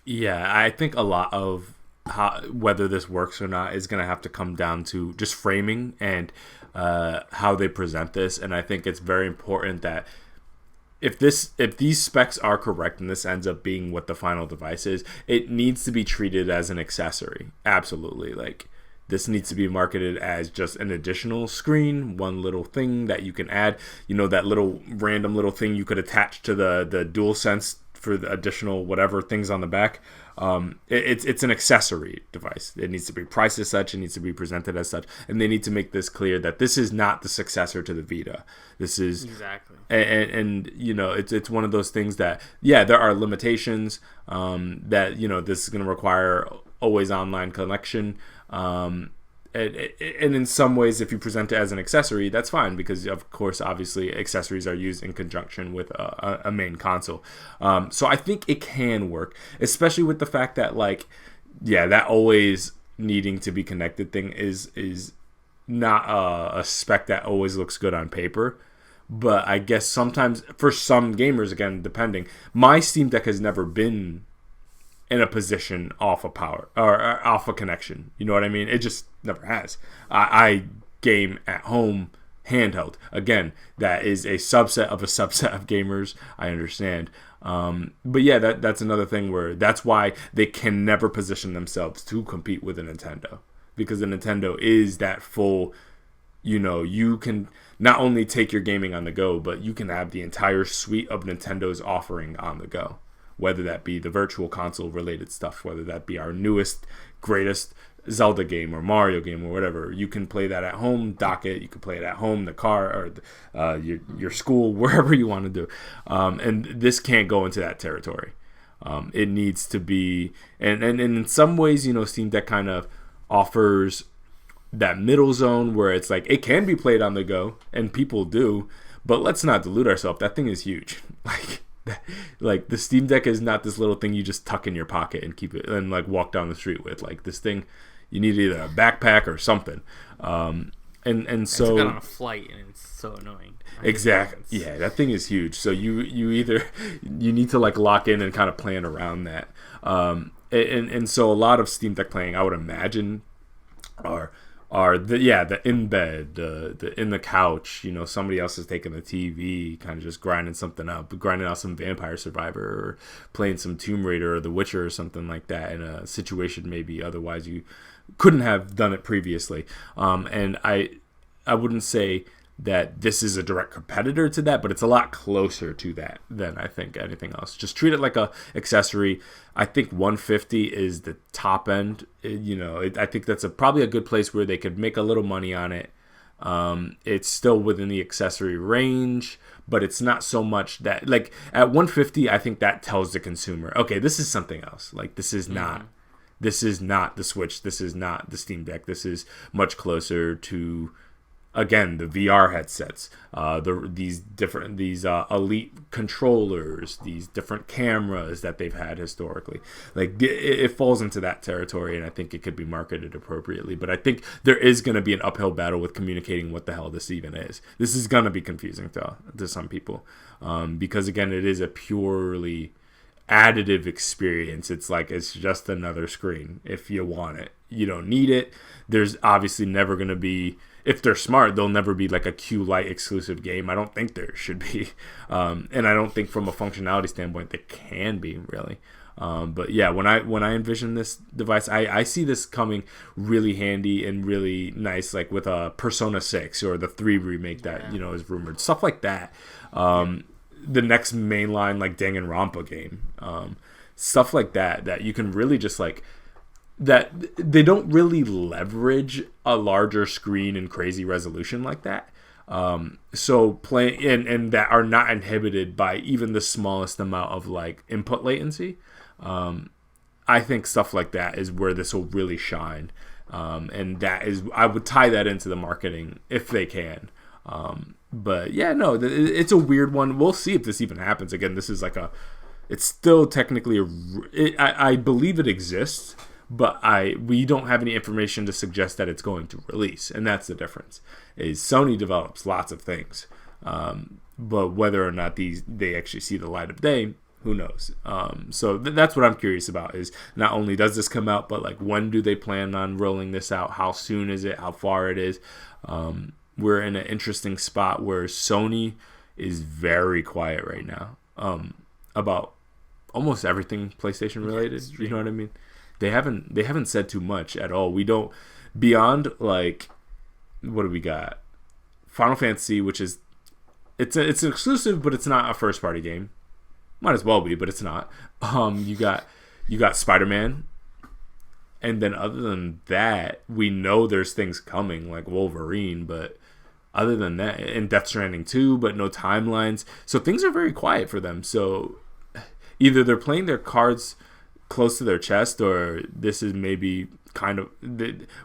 Yeah, I think a lot of whether this works or not is going to have to come down to just framing and how they present this. And I think it's very important that if these specs are correct and this ends up being what the final device is, it needs to be treated as an accessory. Absolutely. Like, this needs to be marketed as just an additional screen, one little thing that you can add. You know, that little random little thing you could attach to the DualSense for the additional whatever things on the back. It's an accessory device. It needs to be priced as such. It needs to be presented as such, and they need to make this clear that this is not the successor to the Vita. This is exactly, and you know, it's one of those things that, yeah, there are limitations. That, you know, this is going to require always online connection. And in some ways, if you present it as an accessory, that's fine, because of course, obviously, accessories are used in conjunction with a main console. So I think it can work, especially with the fact that, like, yeah, that always needing to be connected thing is not a spec that always looks good on paper. But I guess sometimes for some gamers, again, depending, my Steam Deck has never been in a position off of power or off a connection. You know what I mean? It just never has. I game at home handheld. Again, that is a subset of gamers. I understand. But yeah, that's another thing where that's why they can never position themselves to compete with a Nintendo, because the Nintendo is that full, you know, you can not only take your gaming on the go, but you can have the entire suite of Nintendo's offering on the go. Whether that be the virtual console related stuff, whether that be our newest, greatest Zelda game or Mario game or whatever, you can play that at home, dock it. You can play it at home, the car, or your school, wherever you want to do. And this can't go into that territory. It needs to be, and in some ways, you know, Steam Deck kind of offers that middle zone where it's like it can be played on the go, and people do, but let's not delude ourselves. That thing is huge. Like the Steam Deck is not this little thing you just tuck in your pocket and keep it and like walk down the street with. Like, this thing, you need either a backpack or something. And so I took it on a flight and it's so annoying. Exactly. Yeah, that thing is huge. So you either you need to like lock in and kind of plan around that. And so a lot of Steam Deck playing, I would imagine, are the in bed, the in the couch, you know, somebody else is taking the TV, kind of just grinding something up, grinding out some Vampire Survivor or playing some Tomb Raider or The Witcher or something like that, in a situation maybe otherwise you couldn't have done it previously. And I wouldn't say that this is a direct competitor to that, but it's a lot closer to that than I think anything else. Just treat it like a accessory. I think 150 is the top end. You know, I think that's probably a good place where they could make a little money on it. It's still within the accessory range, but it's not so much that, like, at 150, I think that tells the consumer, okay, this is something else. Like, this is not the Switch. This is not the Steam Deck. This is much closer to, again, the VR headsets, these Elite controllers, these different cameras that they've had historically. Like, it falls into that territory, and I think it could be marketed appropriately. But I think there is going to be an uphill battle with communicating what the hell this even is. This is going to be confusing to some people, because, again, it is a purely additive experience. It's like, it's just another screen if you want it. You don't need it. There's obviously never going to be, if they're smart, there'll never be like a Q Lite exclusive game. I don't think there should be. And I don't think from a functionality standpoint there can be, really. But yeah, when I envision this device, I see this coming really handy and really nice, like with a Persona 6 or the 3 remake that, you know, is rumored. Stuff like that. The next mainline, like Danganronpa game. Stuff like that you can really just like, that they don't really leverage a larger screen and crazy resolution like that. So playing and that are not inhibited by even the smallest amount of like input latency. I think stuff like that is where this will really shine. And that is, I would tie that into the marketing if they can. But yeah, no, it's a weird one. We'll see if this even happens. Again, this is like it's still technically I believe it exists, but we don't have any information to suggest that it's going to release, and that's the difference. Is Sony develops lots of things, but whether or not they actually see the light of day, Who knows? So that's what I'm curious about, is not only does this come out, but like when do they plan on rolling this out? How soon is it? How far it is? We're in an interesting spot where Sony is very quiet right now about almost everything PlayStation related. You know what I mean? They haven't said too much at all. We don't, beyond like, what do we got? Final Fantasy, which is it's an exclusive, but it's not a first party game. Might as well be, but it's not. You got Spider-Man, and then other than that, we know there's things coming like Wolverine, but other than that, and Death Stranding 2, but no timelines. So things are very quiet for them. So either they're playing their cards close to their chest, or this is maybe kind of,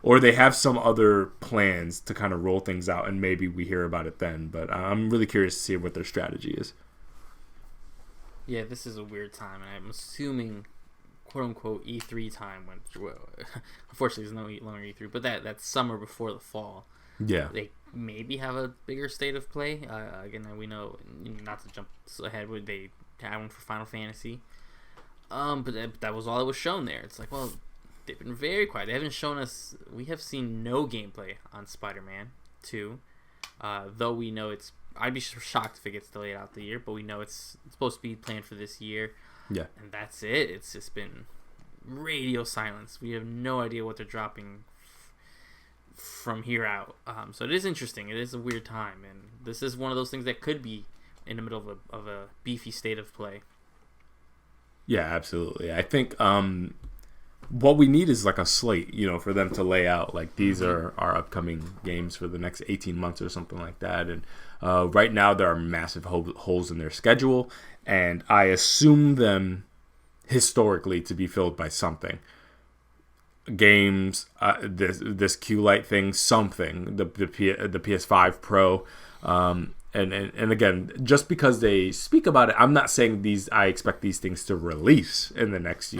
or they have some other plans to kind of roll things out, and maybe we hear about it then. But I'm really curious to see what their strategy is. Yeah, this is a weird time, and I'm assuming, quote unquote, E3 time went through. Unfortunately, there's no longer E3, but that summer before the fall, yeah, they maybe have a bigger state of play. Again, we know, not to jump ahead, would they had one for Final Fantasy? But that was all that was shown there. It's like, well, they've been very quiet. They haven't shown us. We have seen no gameplay on Spider-Man 2, though we know it's. I'd be shocked if it gets delayed out the year, but we know it's supposed to be planned for this year. Yeah. And that's it. It's just been radio silence. We have no idea what they're dropping from here out. So it is interesting. It is a weird time, and this is one of those things that could be in the middle of a beefy state of play. Yeah, absolutely. I think what we need is like a slate, for them to lay out. Like, these are our upcoming games for the next 18 months or something like that. And right now there are massive holes in their schedule, and I assume them historically to be filled by something. Games, this Lite thing, something, the PS5 Pro, and again, just because they speak about it, I'm not saying I expect these things to release in the next,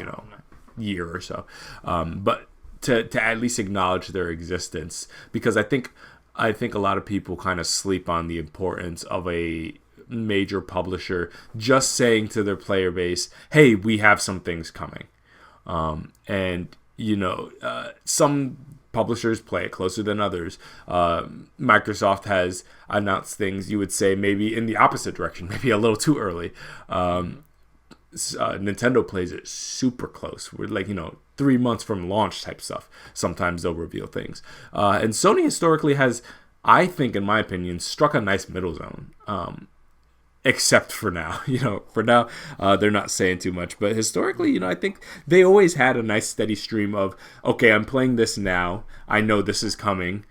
year or so, but to at least acknowledge their existence, because I think a lot of people kind of sleep on the importance of a major publisher just saying to their player base, "Hey, we have some things coming," and some publishers play it closer than others. Microsoft has announced things, you would say, maybe in the opposite direction, maybe a little too early. Nintendo plays it super close. We're 3 months from launch type stuff. Sometimes they'll reveal things. And Sony historically has, I think, in my opinion, struck a nice middle zone. Except for now, they're not saying too much. But historically, I think they always had a nice steady stream of, okay, I'm playing this now. I know this is coming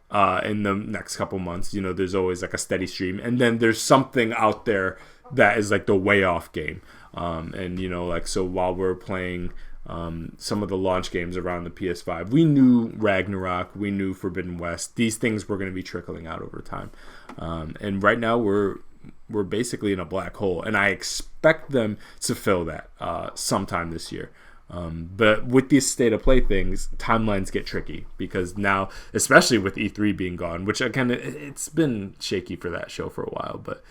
in the next couple months. There's always like a steady stream. And then there's something out there that is like the way off game. So while we're playing some of the launch games around the PS5, we knew Ragnarok, we knew Forbidden West. These things were going to be trickling out over time. And right now we're basically in a black hole, and I expect them to fill that sometime this year. But with these state of play things, timelines get tricky, because now, especially with E3 being gone, which again, it's been shaky for that show for a while, but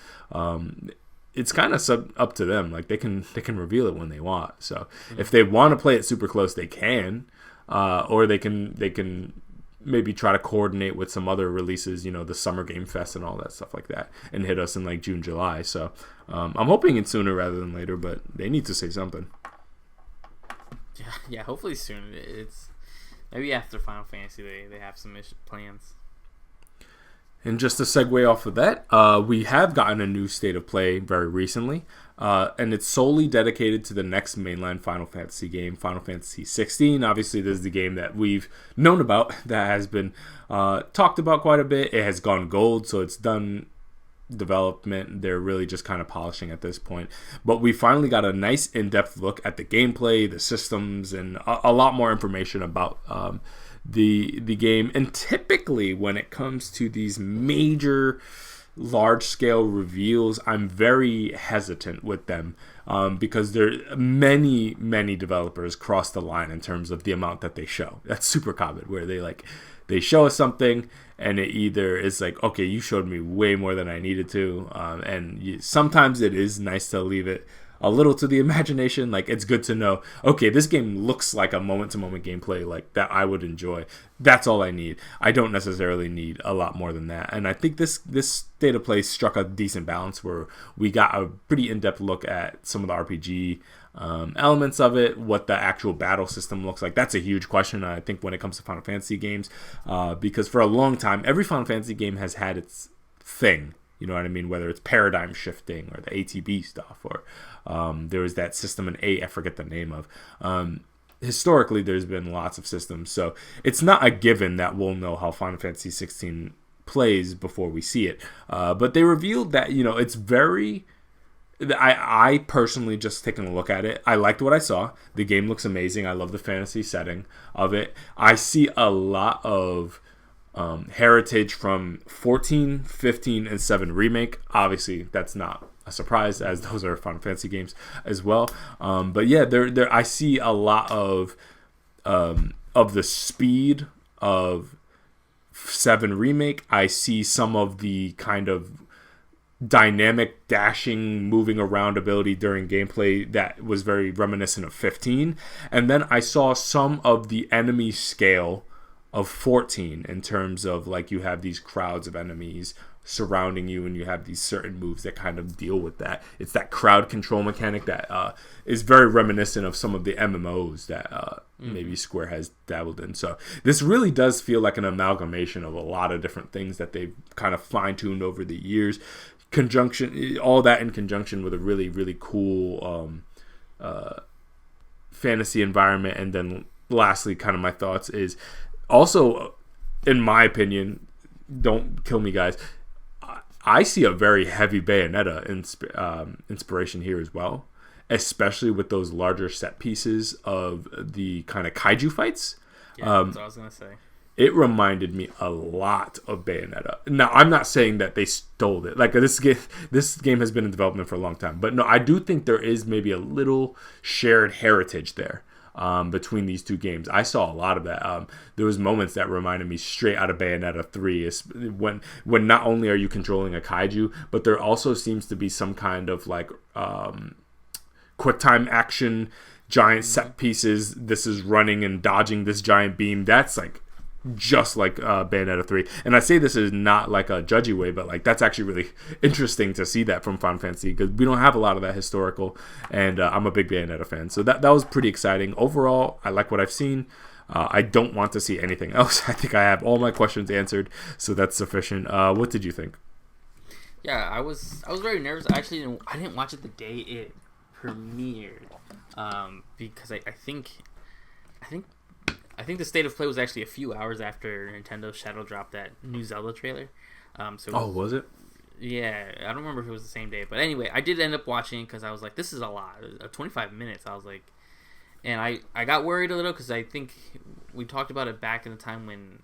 it's kind of up to them. Like, they can reveal it when they want. So if they want to play it super close, they can, or they can maybe try to coordinate with some other releases, the Summer Game Fest and all that stuff like that, and hit us in like June, July. So I'm hoping it's sooner rather than later, but they need to say something. Yeah, hopefully soon. It's maybe after Final Fantasy they have some plans. And just to segue off of that, we have gotten a new state of play very recently, and it's solely dedicated to the next mainline Final Fantasy game, Final Fantasy 16. Obviously, this is the game that we've known about, that has been talked about quite a bit. It has gone gold, so it's done development. They're really just kind of polishing at this point. But we finally got a nice in-depth look at the gameplay, the systems, and a lot more information about the game. And typically when it comes to these major large scale reveals, I'm very hesitant with them, because there many developers cross the line in terms of the amount that they show. That's super common, where they show us something and it either is like, okay, you showed me way more than I needed to, and sometimes it is nice to leave it a little to the imagination. Like, it's good to know, okay, this game looks like a moment-to-moment gameplay like that I would enjoy. That's all I need. I don't necessarily need a lot more than that. And I think this State of Play struck a decent balance where we got a pretty in-depth look at some of the RPG elements of it, what the actual battle system looks like. That's a huge question, I think, when it comes to Final Fantasy games, because for a long time, every Final Fantasy game has had its thing. You know what I mean? Whether it's paradigm shifting or the ATB stuff, or there was that system in 8, I forget the name of. Historically, there's been lots of systems, so it's not a given that we'll know how Final Fantasy 16 plays before we see it. But they revealed that, it's very... I personally, just taking a look at it, I liked what I saw. The game looks amazing. I love the fantasy setting of it. I see a lot of heritage from 14, 15, and 7 Remake. Obviously, that's not a surprise, as those are Final Fantasy games as well. But yeah, there I see a lot of the speed of 7 Remake. I see some of the kind of dynamic dashing, moving around ability during gameplay that was very reminiscent of 15. And then I saw some of the enemy scale of 14 in terms of, like, you have these crowds of enemies surrounding you and you have these certain moves that kind of deal with that. It's that crowd control mechanic that is very reminiscent of some of the MMOs that maybe Square has dabbled in. So this really does feel like an amalgamation of a lot of different things that they've kind of fine-tuned over the years. All that in conjunction with a really, really cool fantasy environment. And then lastly, kind of my thoughts is also, in my opinion, don't kill me, guys, I see a very heavy Bayonetta inspiration here as well, especially with those larger set pieces of the kind of kaiju fights. Yeah, that's what I was going to say. It reminded me a lot of Bayonetta. Now, I'm not saying that they stole it. Like, this game has been in development for a long time. But no, I do think there is maybe a little shared heritage there between these two games. I saw a lot of that. There was moments that reminded me straight out of Bayonetta 3, when not only are you controlling a kaiju, but there also seems to be some kind of, like, quick time action, giant set pieces. This is running and dodging this giant beam. That's, like, just like Bayonetta 3. And I say this is not like a judgy way, but, like, that's actually really interesting to see that from Final Fantasy, because we don't have a lot of that historical, and I'm a big Bayonetta fan. So that was pretty exciting. Overall, I like what I've seen. I don't want to see anything else. I think I have all my questions answered, so that's sufficient. What did you think? Yeah, I was very nervous. Actually, I didn't watch it the day it premiered, because I think the State of Play was actually a few hours after Nintendo Shadow dropped that new Zelda trailer. Was it? Yeah, I don't remember if it was the same day. But anyway, I did end up watching because I was like, this is a lot. 25 minutes, I was like. And I got worried a little because I think we talked about it back in the time when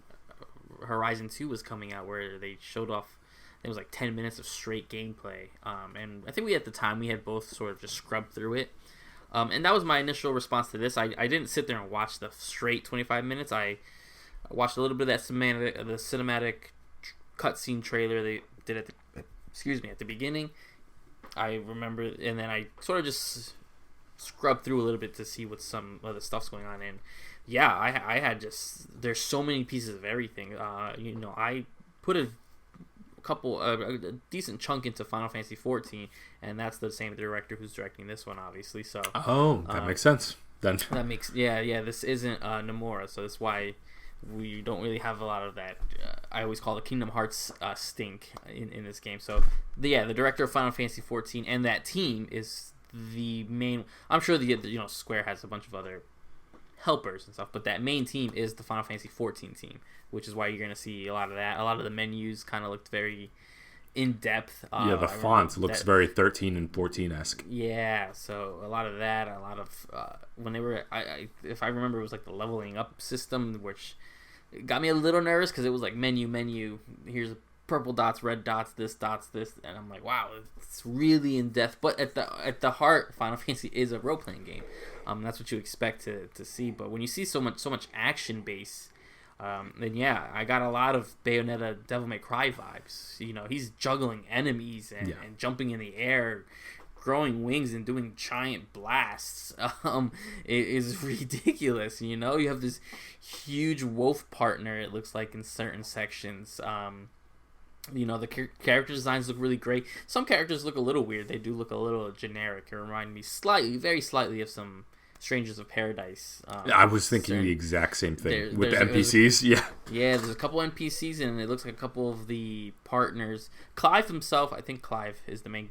Horizon 2 was coming out, where they showed off, it was like 10 minutes of straight gameplay. And I think at the time we had both sort of just scrubbed through it. And that was my initial response to this. I didn't sit there and watch the straight 25 minutes. I watched a little bit of that cinematic cutscene trailer they did at the beginning. I remember, and then I sort of just scrubbed through a little bit to see what some of the stuff's going on. And yeah, I had just, there's so many pieces of everything. I put a decent chunk into Final Fantasy 14, and that's the same director who's directing this one, obviously. So that makes sense then. That makes this isn't Nomura, so that's why we don't really have a lot of that. I always call it Kingdom Hearts stink in this game. So the director of Final Fantasy 14 and that team is the main. I'm sure Square has a bunch of other helpers and stuff, but that main team is the Final Fantasy 14 team, which is why you're going to see a lot of that. A lot of the menus kind of looked very in-depth. The font looks very 13 and 14-esque. Yeah, so a lot of that, a lot of... when they were... if I remember, it was like the leveling up system, which got me a little nervous because it was like menu, here's purple dots, red dots, this, and I'm like, wow, it's really in-depth. But at the heart, Final Fantasy is a role-playing game. That's what you expect to see. But when you see so much action base, then yeah, I got a lot of Bayonetta Devil May Cry vibes. He's juggling enemies and jumping in the air, growing wings and doing giant blasts is ridiculous. You know, you have this huge wolf partner, it looks like, in certain sections. You know, the character designs look really great. Some characters look a little weird. They do look a little generic. It remind me very slightly of some Strangers of Paradise. I was thinking the exact same thing with the NPCs. Yeah, there's a couple NPCs, and it looks like a couple of the partners. Clive himself, I think Clive is the main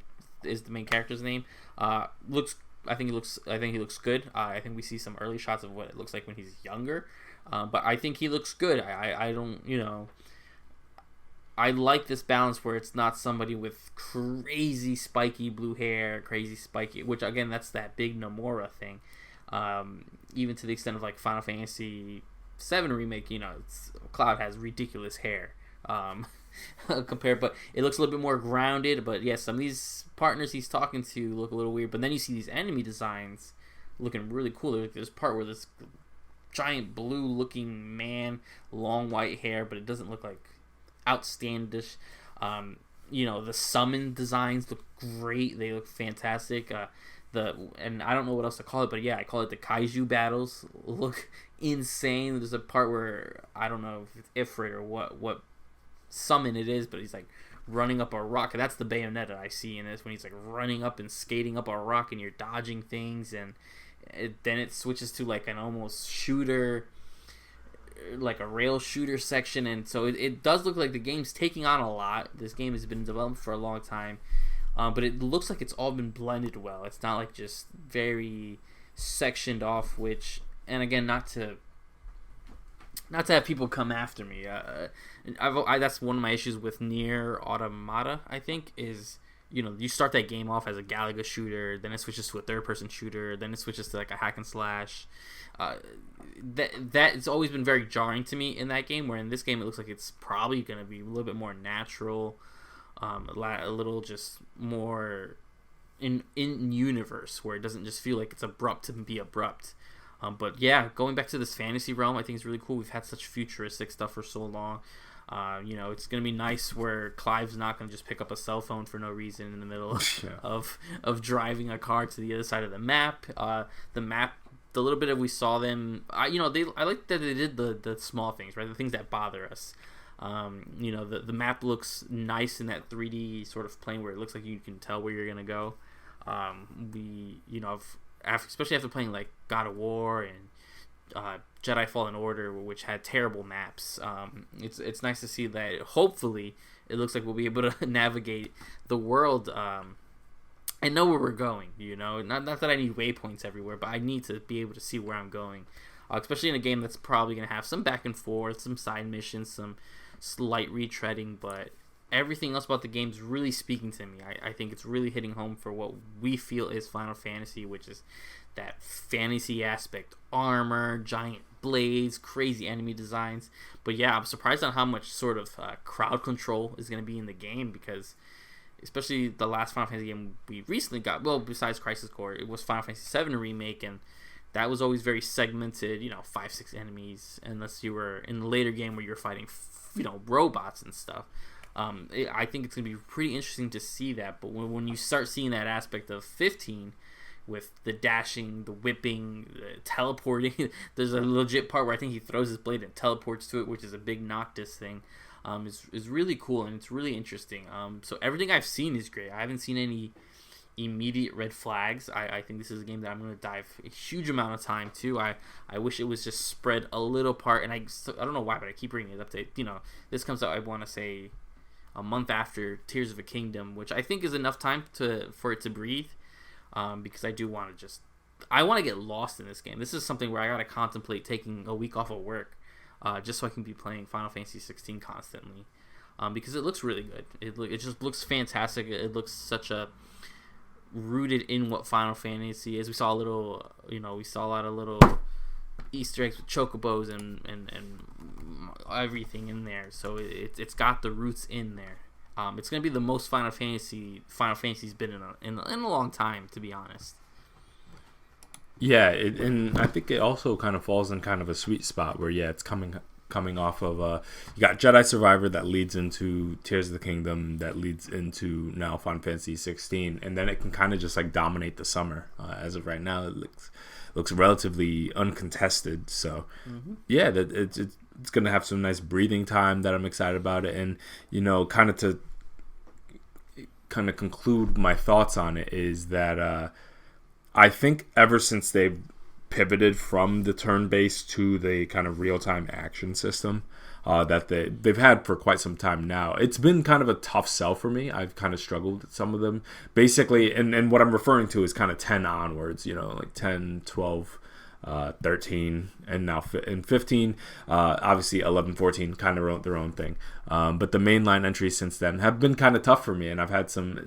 character's name. I think he looks good. I think we see some early shots of what it looks like when he's younger. But I think he looks good. I don't, you know. I like this balance where it's not somebody with crazy spiky blue hair, which again, that's that big Nomura thing. Even to the extent of like Final Fantasy VII Remake, you know, Cloud has ridiculous hair compared, but it looks a little bit more grounded. But yeah, some of these partners he's talking to look a little weird. But then you see these enemy designs looking really cool. There's this part where this giant blue-looking man, long white hair, but it doesn't look like outstandish. You know, the summon designs look great. They look fantastic. And I don't know what else to call it, but yeah, I call it the kaiju battles. Look insane. There's a part where I don't know if it's Ifrit or what summon it is, but he's like running up a rock. And that's the Bayonetta I see in this, when he's like running up and skating up a rock and you're dodging things, and then it switches to like an almost shooter, like a rail shooter section. And so it does look like the game's taking on a lot. This game has been developed for a long time, but it looks like it's all been blended well. It's not like just very sectioned off, which, and again, not to have people come after me, that's one of my issues with Nier Automata, I think, is, you know, you start that game off as a Galaga shooter, then it switches to a third-person shooter, then it switches to like a hack and slash. That's always been very jarring to me in that game, where in this game it looks like it's probably going to be a little bit more natural, a little just more in universe, where it doesn't just feel like it's abrupt to be abrupt. But yeah, going back to this fantasy realm, I think is really cool. We've had such futuristic stuff for so long. You know, it's going to be nice where Clive's not going to just pick up a cell phone for no reason in the middle of driving a car to the other side of the map. The little bit of we saw them, I like that they did the small things, right? The things that bother us. You know, the map looks nice in that 3D sort of plane where it looks like you can tell where you're going to go. Especially after playing like God of War and Jedi Fallen Order, which had terrible maps. It's nice to see that. Hopefully, it looks like we'll be able to navigate the world and know where we're going. You know, not that I need waypoints everywhere, but I need to be able to see where I'm going. Especially in a game that's probably going to have some back and forth, some side missions, some slight retreading, but everything else about the game is really speaking to me. I think it's really hitting home for what we feel is Final Fantasy, which is that fantasy aspect. Armor, giant blades, crazy enemy designs. But yeah, I'm surprised on how much sort of crowd control is going to be in the game, because especially the last Final Fantasy game we recently got, well, besides Crisis Core, it was Final Fantasy VII Remake, and that was always very segmented, 5-6 enemies, unless you were in the later game where you're fighting, robots and stuff. I think it's going to be pretty interesting to see that, but when you start seeing that aspect of 15, with the dashing, the whipping, the teleporting, there's a legit part where I think he throws his blade and teleports to it, which is a big Noctis thing, is really cool, and it's really interesting. So everything I've seen is great. I haven't seen any immediate red flags. I think this is a game that I'm going to dive a huge amount of time to. I wish it was just spread a little part, and I don't know why, but I keep bringing it up to, this comes out, I want to say, a month after Tears of a Kingdom, which I think is enough time for it to breathe, because I do want to I want to get lost in this game. This is something where I got to contemplate taking a week off of work, just so I can be playing Final Fantasy 16 constantly, because it looks really good. It just looks fantastic. It looks such a rooted in what Final Fantasy is. We saw a lot of little Easter eggs with chocobos and everything in there, so it's got the roots in there. It's gonna be the most Final Fantasy's been in a long time, to be honest. Yeah, and I think it also kind of falls in kind of a sweet spot where it's coming coming off of you got Jedi Survivor that leads into Tears of the Kingdom that leads into now Final Fantasy 16, and then it can kind of just like dominate the summer. As of right now, it looks relatively uncontested. So yeah, it's gonna have some nice breathing time that I'm excited about it. And kind of to conclude my thoughts on it is that I think ever since they've pivoted from the turn-based to the kind of real-time action system that they've had for quite some time now, it's been kind of a tough sell for me. I've kind of struggled with some of them. Basically, and what I'm referring to is kind of 10 onwards, like 10, 12, 13, and now in 15, obviously 11, 14 kind of wrote their own thing. But the mainline entries since then have been kind of tough for me, and I've had some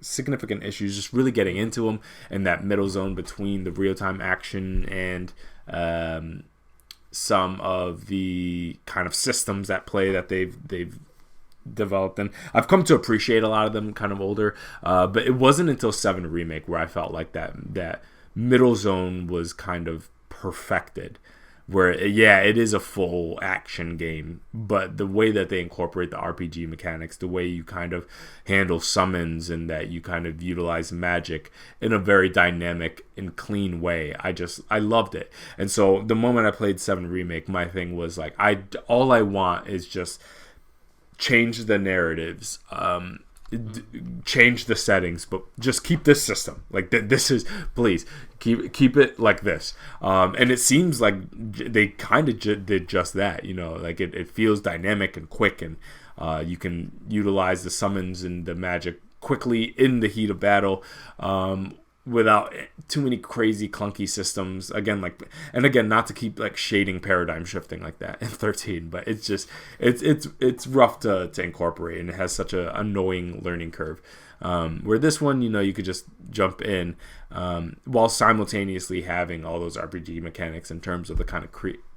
significant issues just really getting into them in that middle zone between the real-time action and some of the kind of systems at play that they've developed. And I've come to appreciate a lot of them kind of older, but it wasn't until 7 Remake where I felt like that middle zone was kind of perfected, where it is a full action game, but the way that they incorporate the RPG mechanics, the way you kind of handle summons and that you kind of utilize magic in a very dynamic and clean way, I loved it. And so the moment I played 7 Remake, my thing was like, all I want is just change the narratives, change the settings, but just keep this system like this is, please keep it like this. And it seems like they kind of did just that. Like it feels dynamic and quick, and you can utilize the summons and the magic quickly in the heat of battle, without too many crazy clunky systems. Again, not to keep like shading paradigm shifting like that in 13, but it's just it's rough to incorporate, and it has such a annoying learning curve. Where this one, you could just jump in, while simultaneously having all those RPG mechanics in terms of the kind of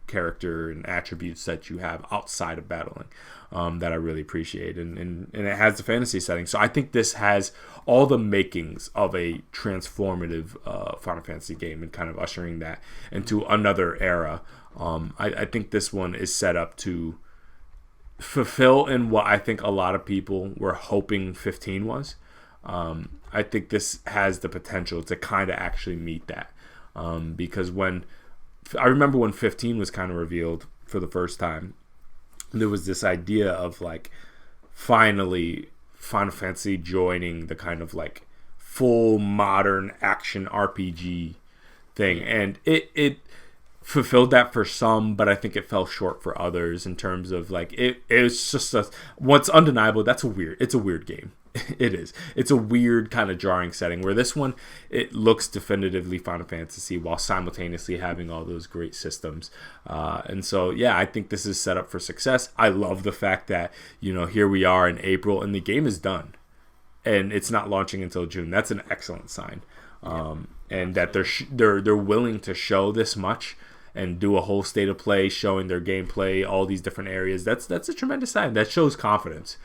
character and attributes that you have outside of battling, that I really appreciate, and it has the fantasy setting. So I think this has all the makings of a transformative Final Fantasy game, and kind of ushering that into another era. I think this one is set up to fulfill in what I think a lot of people were hoping 15 was. I think this has the potential to kind of actually meet that, because I remember when 15 was kind of revealed for the first time, there was this idea of like finally Final Fantasy joining the kind of like full modern action RPG thing, and it fulfilled that for some, but I think it fell short for others in terms of like it's just what's undeniable. It's a weird game. It is. It's a weird kind of jarring setting, where this one, it looks definitively Final Fantasy while simultaneously having all those great systems. And so, yeah, I think this is set up for success. I love the fact that, here we are in April and the game is done, and it's not launching until June. That's an excellent sign. And that they're willing to show this much and do a whole state of play showing their gameplay, all these different areas. That's a tremendous sign. That shows confidence.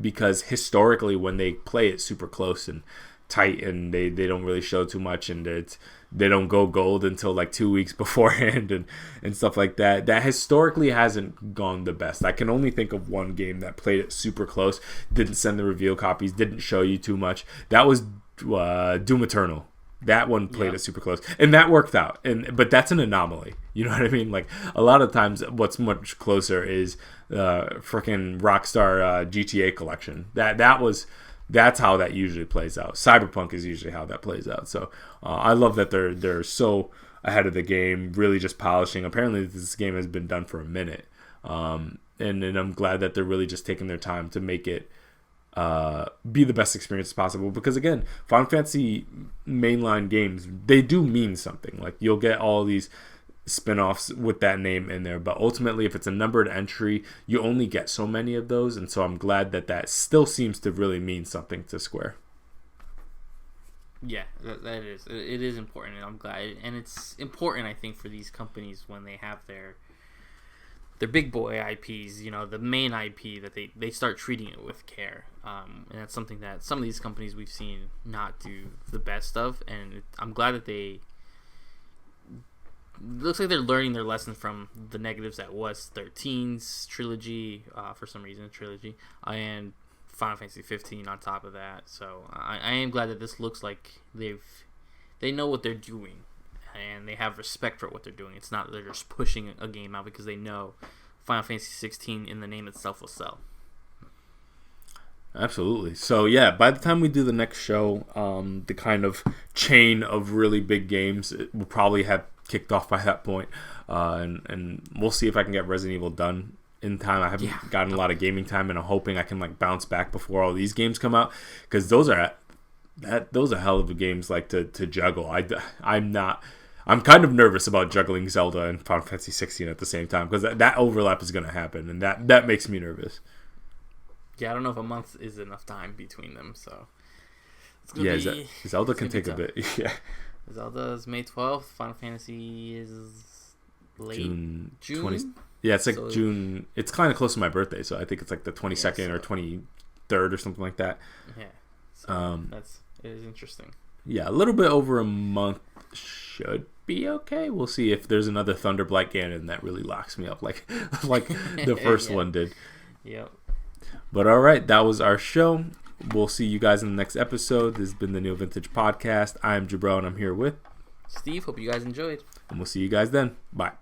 Because historically, when they play it super close and tight, and they don't really show too much, and they don't go gold until like 2 weeks beforehand and stuff like that, that historically hasn't gone the best. I can only think of one game that played it super close, didn't send the reveal copies, didn't show you too much. That was Doom Eternal. That one played it super close, and that worked out. But that's an anomaly. You know what I mean? Like, a lot of times, what's much closer is freaking Rockstar GTA collection. That's how that usually plays out. Cyberpunk is usually how that plays out. So I love that they're so ahead of the game, really just polishing. Apparently, this game has been done for a minute, and I'm glad that they're really just taking their time to make it be the best experience possible, because again, Final Fantasy mainline games, they do mean something. Like, you'll get all these spin-offs with that name in there, but ultimately, if it's a numbered entry, you only get so many of those, and so I'm glad that still seems to really mean something to Square. Yeah, that is. It is important, and I'm glad. And it's important, I think, for these companies when they have their big boy IPs, the main IP, that they start treating it with care. And that's something that some of these companies we've seen not do the best of. And I'm glad that they looks like they're learning their lesson from the negatives that was 13's trilogy, for some reason, and Final Fantasy 15 on top of that. So I am glad that this looks like they know what they're doing, and they have respect for what they're doing. It's not that they're just pushing a game out because they know Final Fantasy 16 in the name itself will sell. Absolutely. So yeah, by the time we do the next show, the kind of chain of really big games it will probably have kicked off by that point, and we'll see if I can get Resident Evil done in time. I haven't gotten a lot of gaming time, and I'm hoping I can like bounce back before all these games come out, because those are hell of a games like to juggle. I'm kind of nervous about juggling Zelda and Final Fantasy 16 at the same time, because that overlap is going to happen, and that makes me nervous. Yeah, I don't know if a month is enough time between them, so it's gonna be, Zelda can take a bit. Yeah, Zelda is May 12th. Final Fantasy is late June. 20, yeah, it's like so, June. It's kind of close to my birthday, so I think it's like the 22nd or 23rd or something like that. Yeah, so it is interesting. Yeah, a little bit over a month should be okay. We'll see if there's another Thunderblight Ganon that really locks me up like the first one did. Yep. But all right, that was our show. We'll see you guys in the next episode. This has been the NeoVintage Podcast. I'm Jabro, and I'm here with Steve. Hope you guys enjoyed. And we'll see you guys then. Bye.